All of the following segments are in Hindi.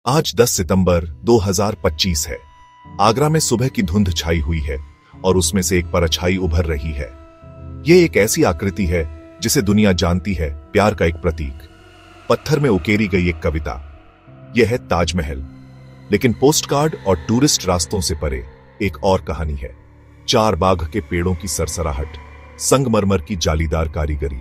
आज 10 सितंबर 2025 है। आगरा में सुबह की धुंध छाई हुई है और उसमें से एक परछाई उभर रही है। यह एक ऐसी आकृति है जिसे दुनिया जानती है प्यार का एक प्रतीक। पत्थर में उकेरी गई एक कविता। यह है ताजमहल। लेकिन पोस्टकार्ड और टूरिस्ट रास्तों से परे एक और कहानी है। 4 बाघ के पेड़ों की सरसराहट, संगमरमर की जालीदार कारीगरी।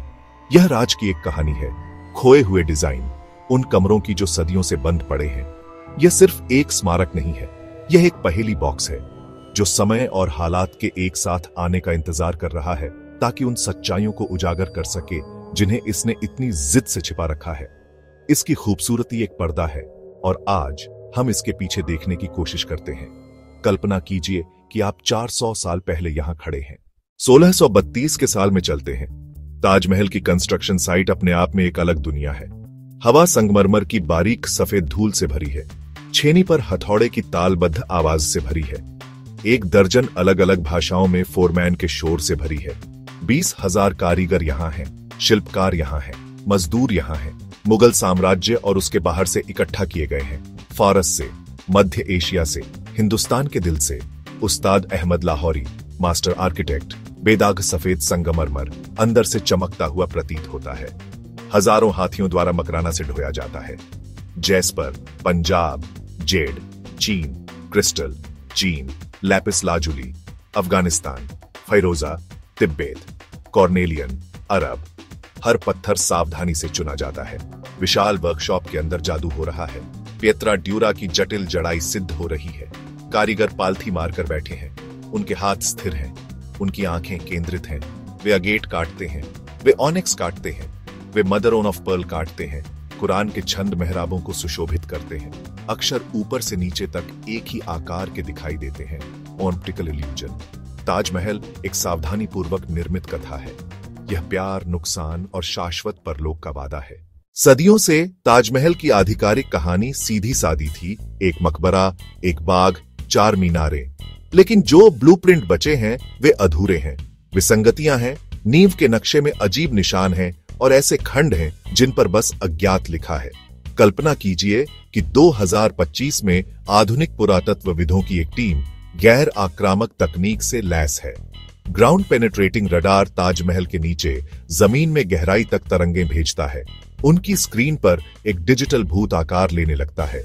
यह राज की एक कहानी है। खोए हुए डिजाइन, उन कमरों की जो सदियों से बंद पड़े हैं। यह सिर्फ एक स्मारक नहीं है, यह एक पहेली बॉक्स है जो समय और हालात के एक साथ आने का इंतजार कर रहा है ताकि उन सच्चाइयों को उजागर कर सके जिन्हें इसने इतनी जिद से छिपा रखा है। इसकी खूबसूरती एक पर्दा है और आज हम इसके पीछे देखने की कोशिश करते हैं। कल्पना कीजिए कि आप 400 साल पहले यहां खड़े हैं। 1632 के साल में चलते हैं। ताजमहल की कंस्ट्रक्शन साइट अपने आप में एक अलग दुनिया है। हवा संगमरमर की बारीक सफेद धूल से भरी है। छेनी पर हथौड़े की तालबद्ध आवाज से भरी है। 1 दर्जन अलग अलग भाषाओं में फोरमैन के शोर से भरी है। 20,000 कारीगर यहाँ हैं, शिल्पकार यहाँ हैं, मजदूर यहाँ हैं। मुगल साम्राज्य और उसके बाहर से इकट्ठा किए गए हैं। फारस से, मध्य एशिया से, हिंदुस्तान के दिल से। उस्ताद अहमद लाहौरी, मास्टर आर्किटेक्ट। बेदाग सफेद संगमरमर अंदर से चमकता हुआ प्रतीत होता है। हजारों हाथियों द्वारा मकराना से ढोया जाता है। जैस्पर, पंजाब, जेड, चीन, क्रिस्टल, चीन, लैपिस लाजुली, अफगानिस्तान, फैरोजा, तिब्बत, कॉर्नेलियन, अरब। हर पत्थर सावधानी से चुना जाता है। विशाल वर्कशॉप के अंदर जादू हो रहा है। पियत्रा ड्यूरा की जटिल जड़ाई सिद्ध हो रही है। कारीगर पालथी मारकर बैठे हैं। उनके हाथ स्थिर हैं, उनकी आंखें केंद्रित हैं। वे अगेट काटते हैं, वे ऑनिक्स काटते हैं, वे मदर ऑन ऑफ पर्ल काटते हैं। कुरान के छंद मेहराबों को सुशोभित करते हैं। अक्षर ऊपर से नीचे तक एक ही आकार के दिखाई देते हैं। Optical illusion. ताजमहल एक सावधानी पूर्वक निर्मित कथा है। यह प्यार, नुकसान और शाश्वत परलोक का वादा है। सदियों से ताजमहल की आधिकारिक कहानी सीधी सादी थी। एक मकबरा, एक बाग, 4 मीनारें। लेकिन जो ब्लूप्रिंट बचे हैं वे अधूरे हैं। विसंगतियां हैं, नींव के नक्शे में अजीब निशान हैं और ऐसे खंड हैं जिन पर बस अज्ञात लिखा है। कल्पना कीजिए कि 2025 में आधुनिक पुरातत्वविदों की एक टीम गैर आक्रामक तकनीक से लैस है। ग्राउंड पेनेट्रेटिंग रडार ताजमहल के नीचे जमीन में गहराई तक तरंगें भेजता है। उनकी स्क्रीन पर एक डिजिटल भूत आकार लेने लगता है।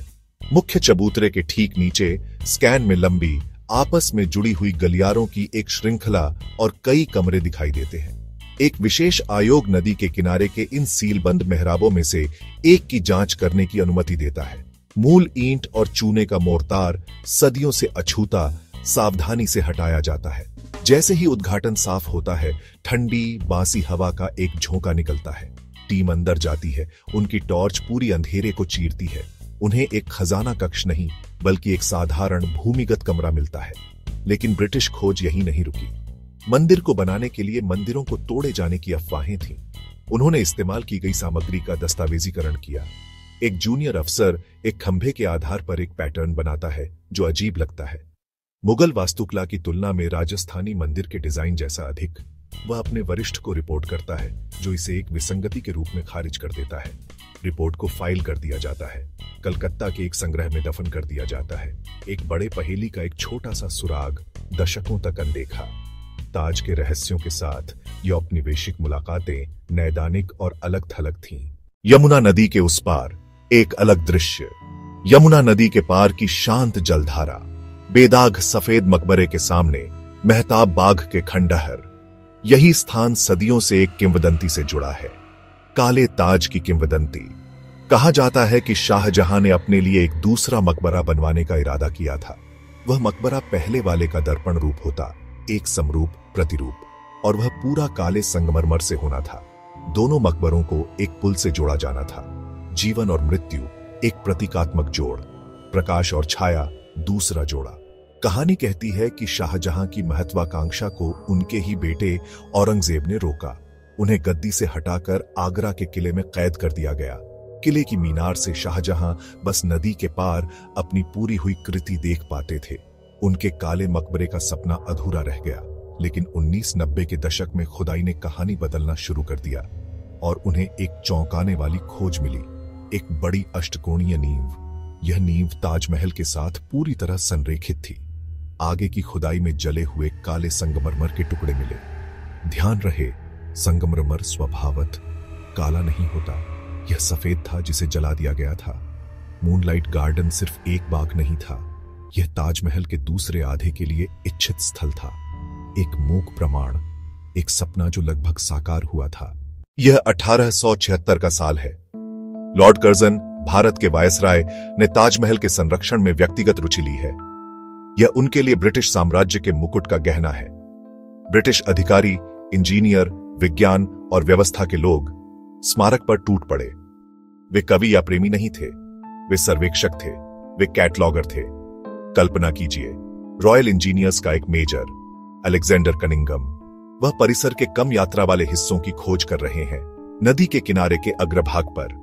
मुख्य चबूतरे के ठीक नीचे स्कैन में लंबी, आपस में जुड़ी हुई गलियारों की एक श्रृंखला और कई कमरे दिखाई देते हैं। एक विशेष आयोग नदी के किनारे के इन सीलबंद मेहराबों में से एक की जांच करने की अनुमति देता है। मूल ईंट और चूने का मोर्टार सदियों से अछूता सावधानी से हटाया जाता है। जैसे ही उद्घाटन साफ होता है, ठंडी बासी हवा का एक झोंका निकलता है। टीम अंदर जाती है। उनकी टॉर्च पूरी अंधेरे को चीरती है। उन्हें एक खजाना कक्ष नहीं बल्कि एक साधारण भूमिगत कमरा मिलता है। लेकिन ब्रिटिश खोज यहीं नहीं रुकी। मंदिर को बनाने के लिए मंदिरों को तोड़े जाने की अफवाहें थीं। उन्होंने इस्तेमाल की गई सामग्री का दस्तावेजीकरण किया। एक जूनियर अफसर एक खंभे के आधार पर एक पैटर्न बनाता है जो अजीब लगता है। मुगल वास्तुकला की तुलना में राजस्थानी मंदिर के डिजाइन जैसा अधिक। वह अपने वरिष्ठ को रिपोर्ट करता है जो इसे एक विसंगति के रूप में खारिज कर देता है। रिपोर्ट को फाइल कर दिया जाता है। कलकत्ता के एक संग्रह में दफन कर दिया जाता है। एक बड़े पहेली का एक छोटा सा सुराग, दशकों तक अनदेखा। ताज के रहस्यों के साथ ये औपनिवेशिक मुलाकातें नैदानिक और अलग थलग थीं। यमुना नदी के उस पार एक अलग दृश्य। यमुना नदी के पार की शांत जलधारा, बेदाग सफेद मकबरे के सामने मेहताब बाघ के खंडहर। यही स्थान सदियों से एक किंवदंती से जुड़ा है। काले ताज की किंवदंती। कहा जाता है कि शाहजहां ने अपने लिए एक दूसरा मकबरा बनवाने का इरादा किया था। वह मकबरा पहले वाले का दर्पण रूप होता, एक समरूप प्रतिरूप, और वह पूरा काले संगमरमर से होना था। दोनों मकबरों को एक पुल से जोड़ा जाना था। जीवन और मृत्यु एक प्रतीकात्मक जोड़, प्रकाश और छाया दूसरा जोड़ा। कहानी कहती है कि शाहजहां की महत्वाकांक्षा को उनके ही बेटे औरंगजेब ने रोका। उन्हें गद्दी से हटाकर आगरा के किले में कैद कर दिया गया। किले की मीनार से शाहजहां बस नदी के पार अपनी पूरी हुई कृति देख पाते थे। उनके काले मकबरे का सपना अधूरा रह गया। लेकिन 1990 के दशक में खुदाई ने कहानी बदलना शुरू कर दिया और उन्हें एक चौंकाने वाली खोज मिली। एक बड़ी अष्टकोणीय नींव यह नींव ताजमहल के साथ पूरी तरह संरेखित थी। आगे की खुदाई में जले हुए काले संगमरमर के टुकड़े मिले। ध्यान रहे, संगमरमर स्वभावत काला नहीं होता, यह सफेद था जिसे जला दिया गया था। मूनलाइट गार्डन सिर्फ एक बाग नहीं था, यह ताजमहल के दूसरे आधे के लिए इच्छित स्थल था। एक मूक प्रमाण, एक सपना जो लगभग साकार हुआ था। यह 1876 का साल है। लॉर्ड कर्जन, भारत के वायसराय, ने ताजमहल के संरक्षण में व्यक्तिगत रुचि ली है। यह उनके लिए ब्रिटिश साम्राज्य के मुकुट का गहना है। ब्रिटिश अधिकारी, इंजीनियर, विज्ञान और व्यवस्था के लोग स्मारक पर टूट पड़े। वे कवि या प्रेमी नहीं थे, वे सर्वेक्षक थे, वे कैटलॉगर थे। कल्पना कीजिए, रॉयल इंजीनियर्स का एक मेजर, अलेक्जेंडर कनिंगम, वह परिसर के कम यात्रा वाले हिस्सों की खोज कर रहे हैं। नदी के किनारे के अग्रभाग पर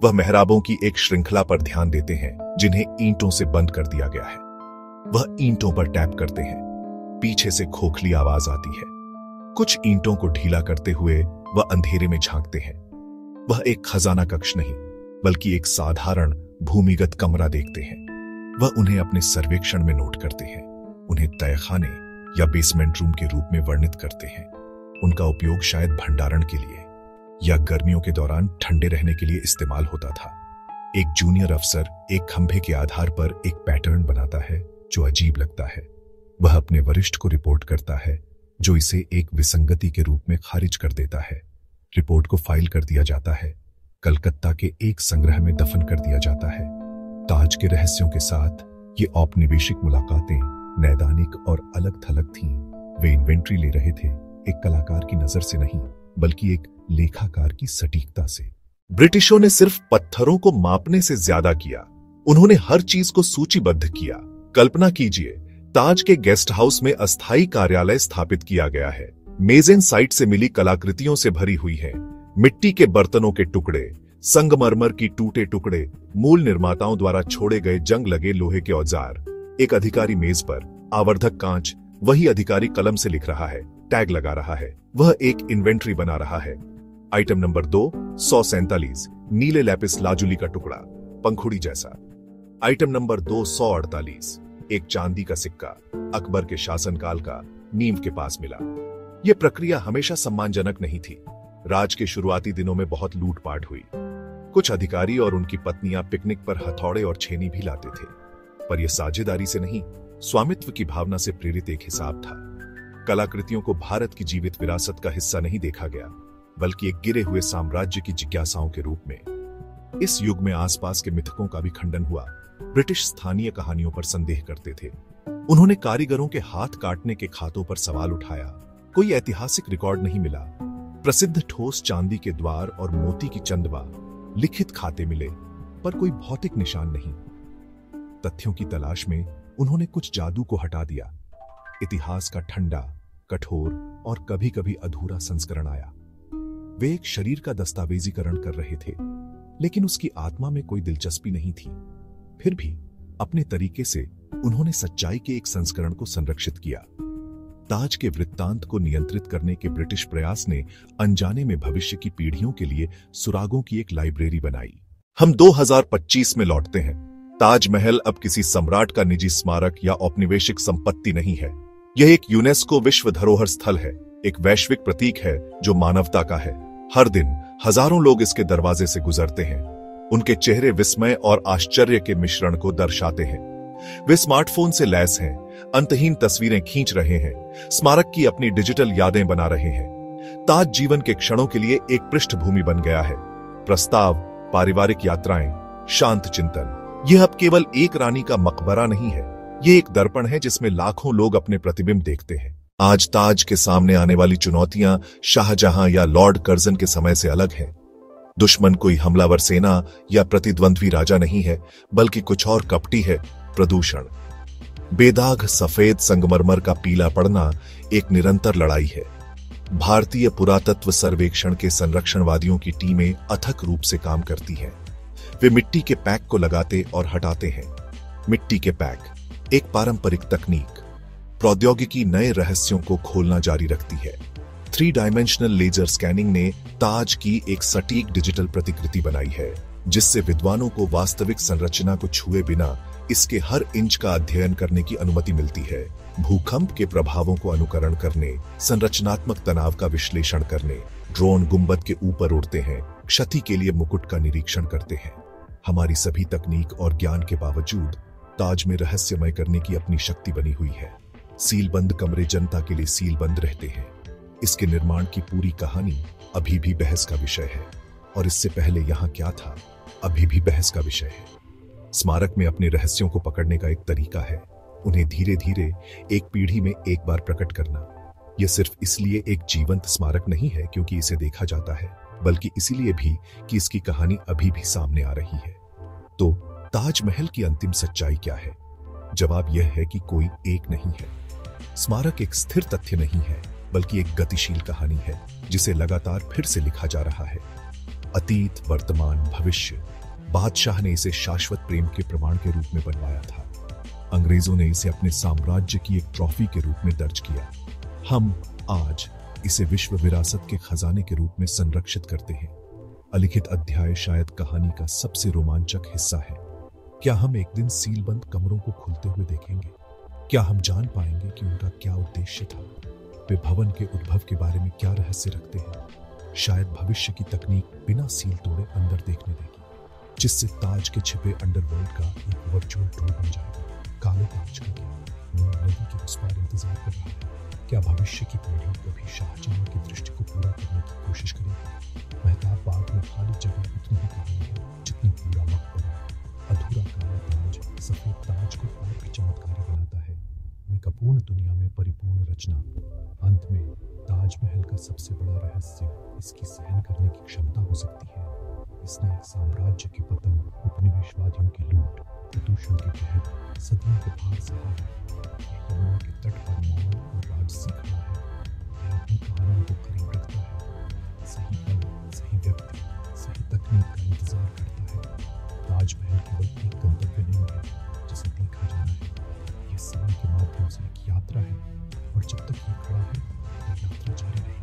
वह मेहराबों की एक श्रृंखला पर ध्यान देते हैं जिन्हें ईंटों से बंद कर दिया गया है। वह ईंटों पर टैप करते हैं। पीछे से खोखली आवाज आती है। कुछ ईंटों को ढीला करते हुए वह अंधेरे में झांकते हैं। वह एक खजाना कक्ष नहीं, बल्कि एक साधारण भूमिगत कमरा देखते हैं। वह उन्हें अपने सर्वेक्षण में नोट करते हैं। उन्हें तहखाने या बेसमेंट रूम के रूप में वर्णित करते हैं। उनका उपयोग शायद भंडारण के लिए या गर्मियों के दौरान ठंडे रहने के लिए इस्तेमाल होता था। एक जूनियर अफसर एक खंभे के आधार पर एक पैटर्न बनाता है जो अजीब लगता है। वह अपने वरिष्ठ को रिपोर्ट करता है, जो इसे एक विसंगति के रूप में खारिज कर देता है। रिपोर्ट को फाइल कर दिया जाता है, कलकत्ता के एक संग्रह में दफन कर दिया जाता है। ताज के रहस्यों के साथ ये औपनिवेशिक मुलाकातें नैदानिक और अलग थलग थीं। वे इन्वेंट्री ले रहे थे, एक कलाकार की नजर से नहीं, बल्कि एक लेखाकार की सटीकता से। ब्रिटिशों ने सिर्फ पत्थरों को मापने से ज्यादा किया, उन्होंने हर चीज को सूचीबद्ध किया। कल्पना कीजिए, ताज के गेस्ट हाउस में अस्थायी कार्यालय स्थापित किया गया है। मेजें साइट से मिली कलाकृतियों से भरी हुई हैं। मिट्टी के बर्तनों के टुकड़े, संगमरमर की टूटे टुकड़े, मूल निर्माताओं द्वारा छोड़े गए जंग लगे लोहे के औजार। एक अधिकारी मेज पर, आवर्धक कांच, वही अधिकारी कलम से लिख रहा है, टैग लगा रहा है। वह एक इन्वेंट्री बना रहा है। आइटम नंबर 2, 147, नीले लैपिस लाजुली का टुकड़ा, पंखुड़ी जैसा। आइटम नंबर 248, एक चांदी का सिक्का, अकबर के शासनकाल का, नींव के पास मिला। यह प्रक्रिया हमेशा सम्मानजनक नहीं थी। राज के शुरुआती दिनों में बहुत लूटपाट हुई। कुछ अधिकारी और उनकी पत्नियां पिकनिक पर हथौड़े और छेनी भी लाते थे, पर यह साझेदारी से नहीं, स्वामित्व की भावना से प्रेरित एक हिसाब था। कलाकृतियों को भारत की जीवित विरासत का हिस्सा नहीं देखा गया, बल्कि एक गिरे हुए साम्राज्य की जिज्ञासाओं के रूप में। इस युग में आसपास के मिथकों का भी खंडन हुआ। ब्रिटिश स्थानीय कहानियों पर संदेह करते थे। उन्होंने कारीगरों के हाथ काटने के खातों पर सवाल उठाया। कोई ऐतिहासिक रिकॉर्ड नहीं मिला। प्रसिद्ध ठोस चांदी के द्वार और मोती की चंदवा, लिखित खाते मिले, पर कोई भौतिक निशान नहीं। तथ्यों की तलाश में उन्होंने कुछ जादू को हटा दिया। इतिहास का ठंडा, कठोर और कभी कभी अधूरा संस्करण आया। वे एक शरीर का दस्तावेजीकरण कर रहे थे, लेकिन उसकी आत्मा में कोई दिलचस्पी नहीं थी। फिर भी अपने तरीके से उन्होंने सच्चाई के एक संस्करण को संरक्षित किया। ताज के वृत्तांत को नियंत्रित करने के ब्रिटिश प्रयास ने अनजाने में भविष्य की पीढ़ियों के लिए सुरागों की एक लाइब्रेरी बनाई। हम 2025 में लौटते हैं। ताजमहल अब किसी सम्राट का निजी स्मारक या औपनिवेशिक संपत्ति नहीं है। यह एक यूनेस्को विश्व धरोहर स्थल है, एक वैश्विक प्रतीक है जो मानवता का है। हर दिन हजारों लोग इसके दरवाजे से गुजरते हैं। उनके चेहरे विस्मय और आश्चर्य के मिश्रण को दर्शाते हैं। वे स्मार्टफोन से लैस हैं, अंतहीन तस्वीरें खींच रहे हैं, स्मारक की अपनी डिजिटल यादें बना रहे हैं। ताज जीवन के क्षणों के लिए एक पृष्ठभूमि बन गया है। प्रस्ताव, पारिवारिक यात्राएं, शांत चिंतन। यह अब केवल एक रानी का मकबरा नहीं है, यह एक दर्पण है जिसमें लाखों लोग अपने प्रतिबिंब देखते हैं। आज ताज के सामने आने वाली चुनौतियां शाहजहां या लॉर्ड कर्जन के समय से अलग हैं। दुश्मन कोई हमलावर सेना या प्रतिद्वंद्वी राजा नहीं है, बल्कि कुछ और कपटी है, प्रदूषण। बेदाग सफेद संगमरमर का पीला पड़ना एक निरंतर लड़ाई है। भारतीय पुरातत्व सर्वेक्षण के संरक्षणवादियों की टीमें अथक रूप से काम करती हैं। वे मिट्टी के पैक को लगाते और हटाते हैं। मिट्टी के पैक, एक पारंपरिक तकनीक। प्रौद्योगिकी नए रहस्यों को खोलना जारी रखती है। 3 डायमेंशनल लेजर स्कैनिंग ने ताज की एक सटीक डिजिटल प्रतिकृति बनाई है। जिससे विद्वानों को वास्तविक संरचना को छुए बिना इसके हर इंच का अध्ययन करने की अनुमति मिलती है। भूकंप के प्रभावों को अनुकरण करने, संरचनात्मक तनाव का विश्लेषण करने, ड्रोन गुंबद के ऊपर उड़ते हैं, क्षति के लिए मुकुट का निरीक्षण करते हैं। हमारी सभी तकनीक और ज्ञान के बावजूद ताज में रहस्यमय करने की अपनी शक्ति बनी हुई है। सीलबंद कमरे जनता के लिए सीलबंद रहते हैं। इसके निर्माण की पूरी कहानी अभी भी बहस का विषय है, और इससे पहले यहां क्या था अभी भी बहस का विषय है। स्मारक में अपने रहस्यों को पकड़ने का एक तरीका है, उन्हें धीरे धीरे एक पीढ़ी में एक बार प्रकट करना। यह सिर्फ इसलिए एक जीवंत स्मारक नहीं है क्योंकि इसे देखा जाता है, बल्कि इसीलिए भी कि इसकी कहानी अभी भी सामने आ रही है। तो ताजमहल की अंतिम सच्चाई क्या है? जवाब यह है कि कोई एक नहीं है। स्मारक एक स्थिर तथ्य नहीं है, बल्कि एक गतिशील कहानी है जिसे लगातार फिर से लिखा जा रहा है। अतीत, वर्तमान, भविष्य। बादशाह ने इसे शाश्वत प्रेम के प्रमाण के रूप में बनवाया था। अंग्रेजों ने इसे अपने साम्राज्य की एक ट्रॉफी के रूप में दर्ज किया। हम आज इसे विश्व विरासत के खजाने के रूप में संरक्षित करते हैं। अलिखित अध्याय शायद कहानी का सबसे रोमांचक हिस्सा है। क्या हम एक दिन सीलबंद कमरों को खुलते हुए देखेंगे? क्या हम जान पाएंगे कि उनका क्या उद्देश्य था? वे भवन के उद्भव के बारे में क्या रहस्य रखते हैं? शायद भविष्य की तकनीक बिना सील तोड़े अंदर देखने देगी, जिससे ताज के छिपे अंडरवर्ल्ड का एक वर्चुअल टूर बन जाएगा। काले ताज का क्या नील नदी के उस पार इंतजार कर रहा है? क्या भविष्य की पीढ़ी कभी शाहजहां की दृष्टि को पूरा करने की कोशिश करेगी? महताब बाग में खाली जगह उतनी ही कहानी है जितनी पूरा मकबरा। अधूरा काला ताज सफेद ताज को और भी चमत्कारी बनाता है। एक अपूर्ण दुनिया में परिपूर्ण रचना। अंत में ताजमहल का सबसे बड़ा रहस्य इसकी सहन करने की क्षमता हो सकती है। इसने एक साम्राज्य के पतन, उपनिवेशवादियों की लूट, प्रदूषण के कहर, सदियों के भार सहा है। यह यमुना के तट पर मौन और राजसी खड़ा है। यह अपनी कहानियों को करीब रखता है। सही पल, सही व्यक्ति, सही तकनीक का इंतजार करता है। ताजमहल केवल एक गंतव्य नहीं है जिसे देखा जाना है। यह समय के माध्यम से एक यात्रा है, और जब तक यह खड़ा है, यह यात्रा जारी रहेगी।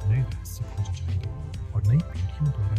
नए रहस्य खोजे जाएंगे और नई पीढ़ियों द्वारा